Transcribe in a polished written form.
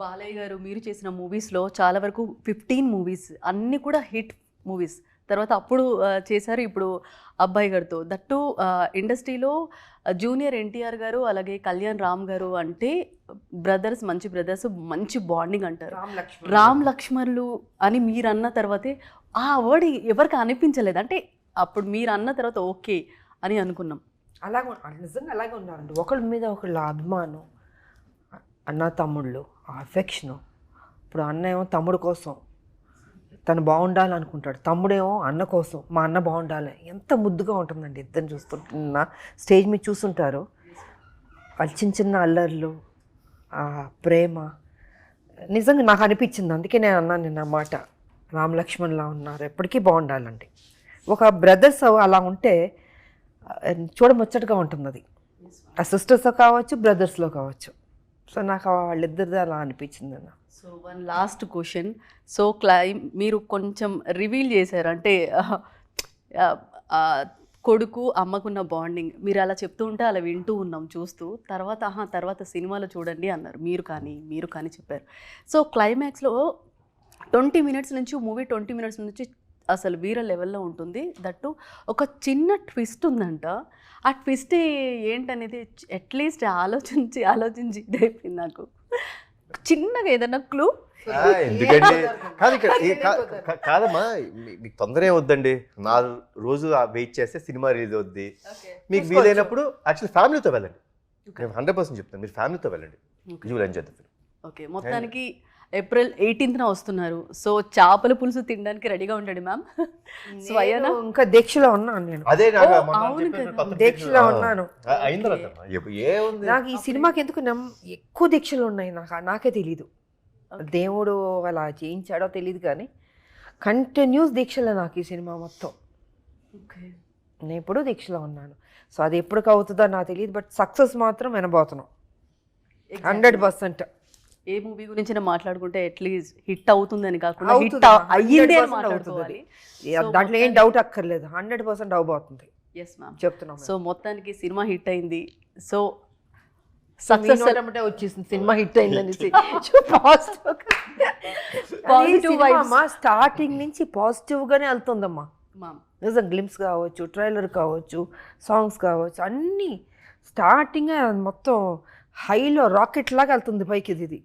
బాలయ్య గారు మీరు చేసిన మూవీస్లో చాలా వరకు 15 మూవీస్ అన్నీ కూడా హిట్ మూవీస్. తర్వాత అప్పుడు చేశారు, ఇప్పుడు అబ్బాయి గారితో. దట్టు ఇండస్ట్రీలో జూనియర్ ఎన్టీఆర్ గారు అలాగే కళ్యాణ్ రామ్ గారు అంటే బ్రదర్స్, మంచి బ్రదర్స్, మంచి బాండింగ్ అంటారు. రామ్ లక్ష్మణులు అని మీరు అన్న తర్వాతే ఆ వర్డ్ ఎవరికి అనిపించలేదు. అంటే అప్పుడు మీరు అన్న తర్వాత ఓకే అని అనుకున్నాం. అలాగే నిజంగా అలాగే ఉన్నారండి. ఒకళ్ళ మీద ఒకళ్ళ అభిమానం, అన్న తమ్ముళ్ళు అఫెక్షను. ఇప్పుడు అన్న ఏమో తమ్ముడు కోసం తను బాగుండాలి అనుకుంటాడు, తమ్ముడేమో అన్న కోసం మా అన్న బాగుండాలి. ఎంత ముద్దుగా ఉంటుందండి ఇద్దరిని చూస్తుంటున్న. స్టేజ్ మీద చూస్తుంటారు వాళ్ళు చిన్న చిన్న అల్లర్లు, ప్రేమ. నిజంగా నాకు అనిపించింది, అందుకే నేను అన్నాను నిన్న మాట. రామ్ లక్ష్మణ్లా ఉన్నారు, ఎప్పటికీ బాగుండాలండి. ఒక బ్రదర్స్ అలా ఉంటే చూడముచ్చటగా ఉంటుంది. అది ఆ సిస్టర్స్లో కావచ్చు, బ్రదర్స్లో కావచ్చు. సో నాకు వాళ్ళిద్దరిది అలా అనిపించింది అన్న. So one last question. So మీరు కొంచెం రివీల్ చేశారు, అంటే కొడుకు అమ్మకున్న బాండింగ్ మీరు అలా చెప్తూ ఉంటే అలా వింటూ ఉన్నాం చూస్తూ. తర్వాత సినిమాలో చూడండి అన్నారు మీరు కానీ చెప్పారు. సో క్లైమాక్స్లో 20 మినిట్స్ నుంచి మూవీ 20 మినిట్స్ నుంచి అసలు వీర లెవెల్లో ఉంటుంది. దట్టు ఒక చిన్న ట్విస్ట్ ఉందంట. ఆ ట్విస్ట్ ఏంటనేది అట్లీస్ట్ ఆలోచించి ఇదైపోయింది నాకు. చిన్నగా ఏదన్నా క్లూ. ఎందుకండి కాదమ్మా, మీకు తొందర ఏమొద్దండి. 4 రోజులు వెయిట్ చేస్తే సినిమా రిలీజ్ అవుద్ది. మీకు వీలైనప్పుడు యాక్చువల్లీ ఫ్యామిలీతో వెళ్ళండి. నేను 100% చెప్తాను, మీరు ఫ్యామిలీతో వెళ్ళండి. You will enjoy the film. Okay, మొత్తానికి ఏప్రిల్ 18న వస్తున్నారు. సో చేపల పులుసు తినడానికి రెడీగా ఉండండి మ్యామ్. స్వయన ఇంకా దీక్షలో ఉన్నాను నేను. అదే దీక్షలో ఉన్నాను. ఏముంది నాకు ఈ సినిమాకి ఎందుకు ఎక్కువ దీక్షలు ఉన్నాయి, నాకే తెలీదు. దేవుడు అలా చేయించాడో తెలియదు కానీ కంటిన్యూస్ దీక్షలే నాకు ఈ సినిమా మొత్తం. నేను ఎప్పుడూ దీక్షలో ఉన్నాను. సో అది ఎప్పటికి అవుతుందో నాకు తెలియదు, బట్ సక్సెస్ మాత్రం వినబోతున్నాం 100%. ఏ మూవీ గురించి మాట్లాడుకుంటే అట్లీస్ట్ హిట్ అవుతుందని కాకుండా హిట్ అయ్యింది అని మాట్లాడుకోవాలి. దాంట్లో ఏం డౌట్ అక్కర్లేదు, 100% అవబోతుంది. ఎస్ మ్యామ్, చెప్తున్నాం. సో మొత్తానికి సినిమా హిట్ అయింది. సో సక్సెస్ వచ్చేసింది, సినిమా హిట్ అయిందని. స్టార్టింగ్ నుంచి పాజిటివ్ గానే వెళ్తుందమ్మా. నిజం, గ్లిమ్స్ కావచ్చు, ట్రైలర్ కావచ్చు, సాంగ్స్ కావచ్చు, అన్నీ స్టార్టింగ్ మొత్తం హైలో రాకెట్ లాగా వెళ్తుంది పైకి. ఇది